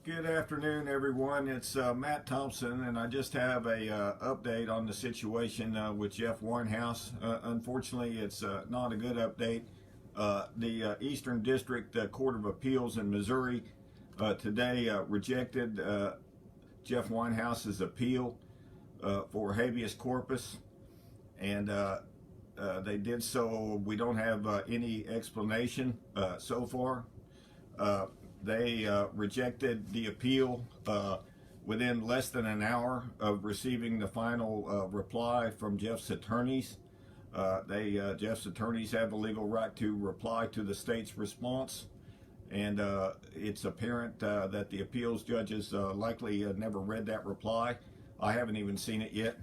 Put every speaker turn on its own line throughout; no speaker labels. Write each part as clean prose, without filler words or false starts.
Good afternoon, everyone. It's Matt Thompson, and I just have a update on the situation with Jeff Weinhaus. Unfortunately, it's not a good update. The Eastern District Court of Appeals in Missouri today rejected Jeff Weinhaus's appeal for habeas corpus, and they did so. We don't have any explanation so far. They rejected the appeal within less than an hour of receiving the final reply from Jeff's attorneys. Jeff's attorneys have a legal right to reply to the state's response, and it's apparent that the appeals judges likely never read that reply. I haven't even seen it yet.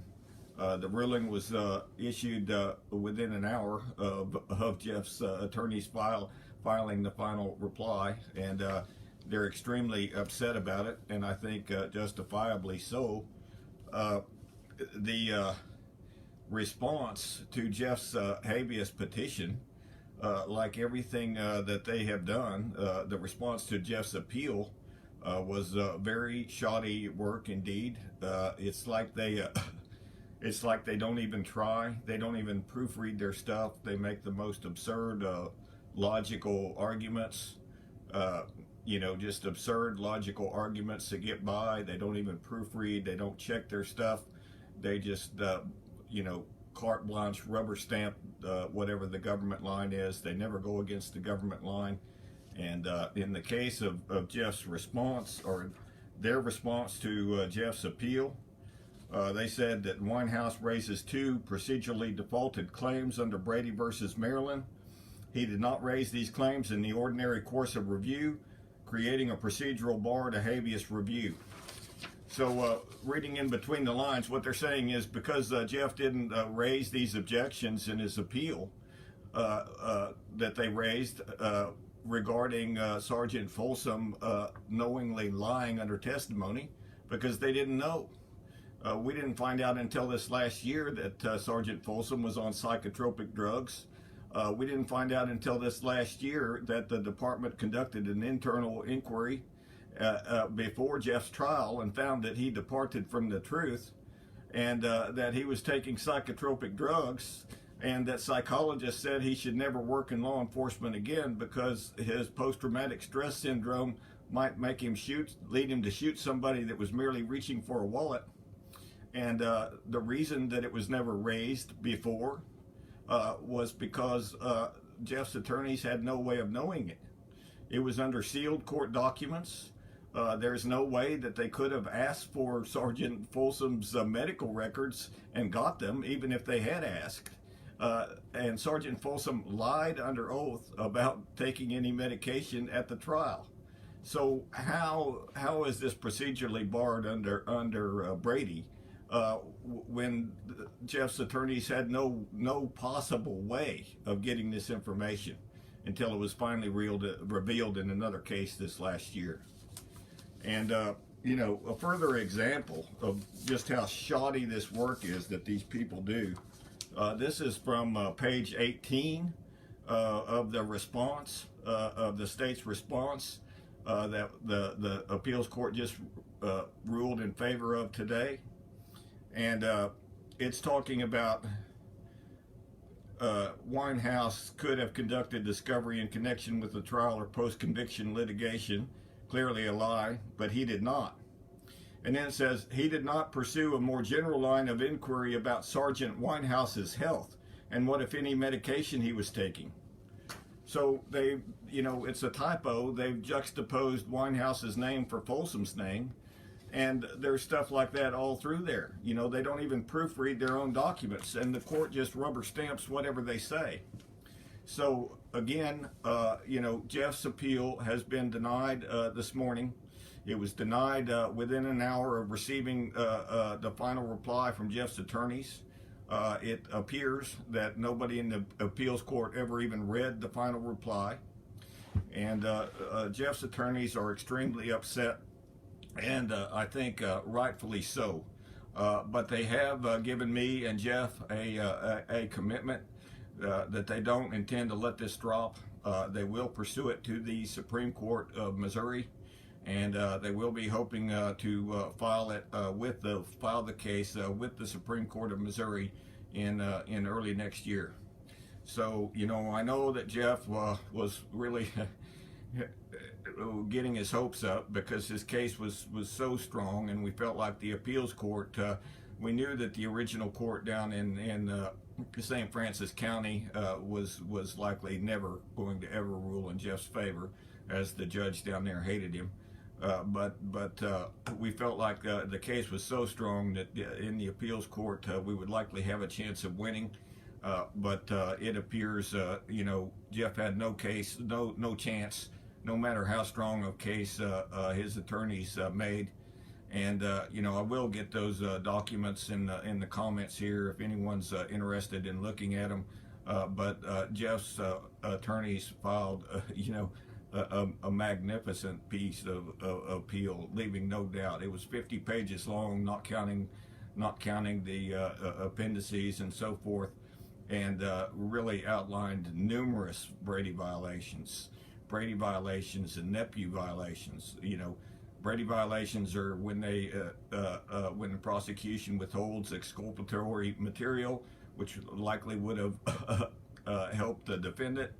The ruling was issued within an hour of Jeff's attorneys filing the final reply, and they're extremely upset about it, and I think justifiably so. The response to Jeff's habeas petition, like everything that they have done, the response to Jeff's appeal was very shoddy work indeed. It's like they don't even try. They don't even proofread their stuff. They make the most absurd logical arguments, just absurd logical arguments to get by. They don't even proofread. They don't check their stuff. They just, carte blanche, rubber stamp whatever the government line is. They never go against the government line. And in the case of Jeff's response, or their response to Jeff's appeal, they said that Weinhaus raises two procedurally defaulted claims under Brady versus Maryland. He did not raise these claims in the ordinary course of review, creating a procedural bar to habeas review. So reading in between the lines, what they're saying is because Jeff didn't raise these objections in his appeal that they raised regarding Sergeant Folsom knowingly lying under testimony, because they didn't know. We didn't find out until this last year that Sergeant Folsom was on psychotropic drugs. We didn't find out until this last year that the department conducted an internal inquiry before Jeff's trial and found that he departed from the truth, and that he was taking psychotropic drugs, and that psychologists said he should never work in law enforcement again because his post-traumatic stress syndrome might make him lead him to shoot somebody that was merely reaching for a wallet. And the reason that it was never raised before was because Jeff's attorneys had no way of knowing it. It was under sealed court documents. There's no way that they could have asked for Sergeant Folsom's medical records and got them, even if they had asked. And Sergeant Folsom lied under oath about taking any medication at the trial. So how is this procedurally barred under Brady? When Jeff's attorneys had no possible way of getting this information until it was finally revealed in another case this last year. And a further example of just how shoddy this work is that these people do. This is from page 18 of the response, of the state's response that the appeals court just ruled in favor of today. And it's talking about Weinhaus could have conducted discovery in connection with the trial or post-conviction litigation. Clearly a lie, but he did not. And then it says, he did not pursue a more general line of inquiry about Sergeant Weinhaus's health and what, if any, medication he was taking. So they, it's a typo. They've juxtaposed Weinhaus's name for Folsom's name. And there's stuff like that all through there. They don't even proofread their own documents, and the court just rubber stamps whatever they say. So again, Jeff's appeal has been denied this morning. It was denied within an hour of receiving the final reply from Jeff's attorneys. It appears that nobody in the appeals court ever even read the final reply. And Jeff's attorneys are extremely upset, and I think rightfully so. But they have given me and Jeff a commitment that they don't intend to let this drop. They will pursue it to the Supreme Court of Missouri, and they will be hoping to file the case with the Supreme Court of Missouri in early next year. So, I know that Jeff was really getting his hopes up because his case was so strong, and we felt like the appeals court, we knew that the original court down in St. Francis County was likely never going to ever rule in Jeff's favor, as the judge down there hated him. But we felt like the case was so strong that in the appeals court we would likely have a chance of winning. But it appears, Jeff had no chance, no matter how strong a case his attorneys made. And I will get those documents in the comments here if anyone's interested in looking at them. But Jeff's attorneys filed, a magnificent piece of appeal, leaving no doubt. It was 50 pages long, not counting the appendices and so forth, and really outlined numerous Brady violations and nephew violations. Brady violations are when when the prosecution withholds exculpatory material, which likely would have helped the defendant,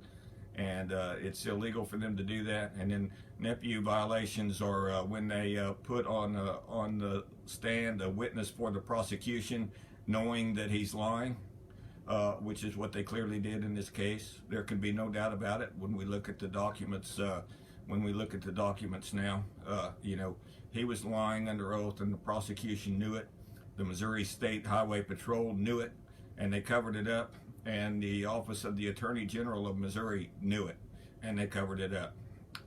and it's illegal for them to do that. And then nephew violations are when they put on the stand a witness for the prosecution, knowing that he's lying, which is what they clearly did in this case. There can be no doubt about it when we look at the documents. Now, he was lying under oath, and the prosecution knew it. The Missouri State Highway Patrol knew it, and they covered it up. And the Office of the Attorney General of Missouri knew it, and they covered it up.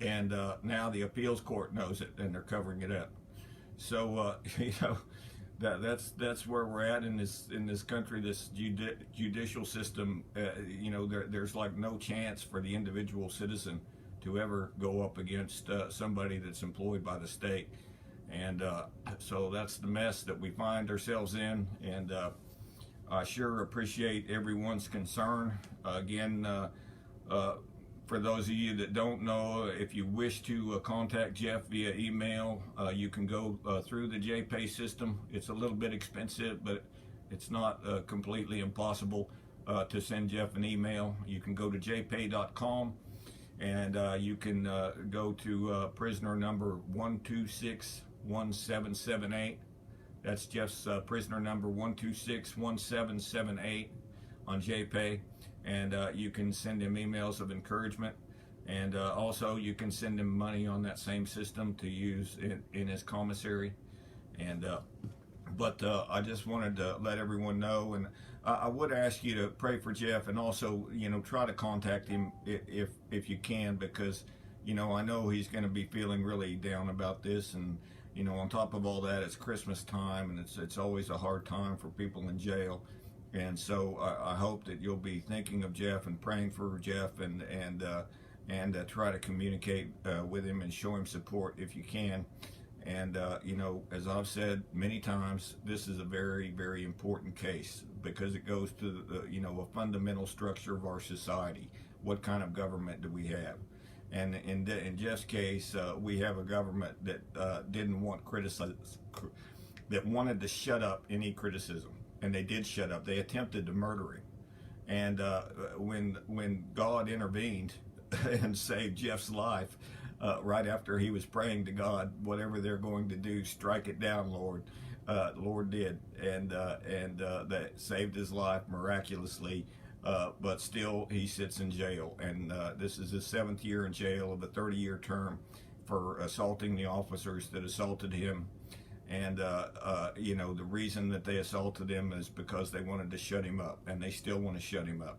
And now the appeals court knows it, and they're covering it up. So that's where we're at in this country, this judicial system. There's like no chance for the individual citizen to ever go up against somebody that's employed by the state. And so that's the mess that we find ourselves in. And I sure appreciate everyone's concern. Again, for those of you that don't know, if you wish to contact Jeff via email, you can go through the JPay system. It's a little bit expensive, but it's not completely impossible to send Jeff an email. You can go to jpay.com, and you can go to prisoner number 1261778. That's Jeff's prisoner number 1261778 on JPay, and you can send him emails of encouragement, and also you can send him money on that same system to use in his commissary. And but I just wanted to let everyone know, and I would ask you to pray for Jeff, and also try to contact him if you can, because I know he's going to be feeling really down about this. And on top of all that, it's Christmas time, and it's always a hard time for people in jail. And so I hope that you'll be thinking of Jeff and praying for Jeff, and try to communicate with him and show him support if you can. And as I've said many times, this is a very, very important case, because it goes to a fundamental structure of our society. What kind of government do we have? And in Jeff's case, we have a government that didn't want criticism, that wanted to shut up any criticism, and they did shut up. They attempted to murder him, and when God intervened and saved Jeff's life, right after he was praying to God, whatever they're going to do, strike it down, Lord. Lord did, and that saved his life miraculously. But still, he sits in jail, and this is his 7th year in jail of a 30-year term for assaulting the officers that assaulted him. And the reason that they assaulted him is because they wanted to shut him up, and they still want to shut him up.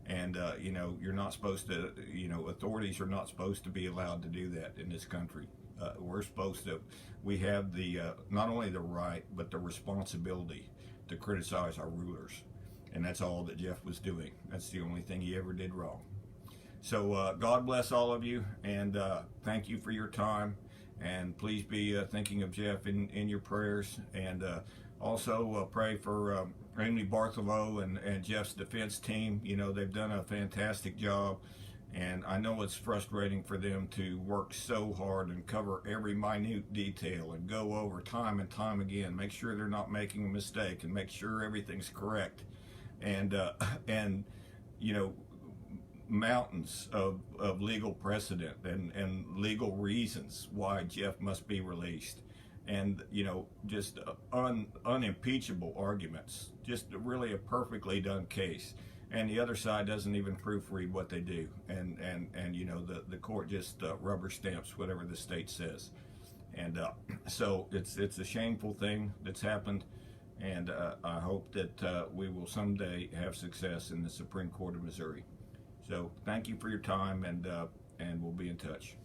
And you're not supposed to, authorities are not supposed to be allowed to do that in this country. We have the not only the right, but the responsibility to criticize our rulers. And that's all that Jeff was doing. That's the only thing he ever did wrong. So God bless all of you, and thank you for your time. And please be thinking of Jeff in your prayers. And also pray for Amy Bartholomew and Jeff's defense team. They've done a fantastic job. And I know it's frustrating for them to work so hard and cover every minute detail and go over time and time again, make sure they're not making a mistake and make sure everything's correct. And and you know, mountains of legal precedent and legal reasons why Jeff must be released, and just unimpeachable arguments, just really a perfectly done case. And the other side doesn't even proofread what they do, and the court just rubber stamps whatever the state says. And so it's a shameful thing that's happened, and I hope that we will someday have success in the Supreme Court of Missouri. So thank you for your time, and we'll be in touch.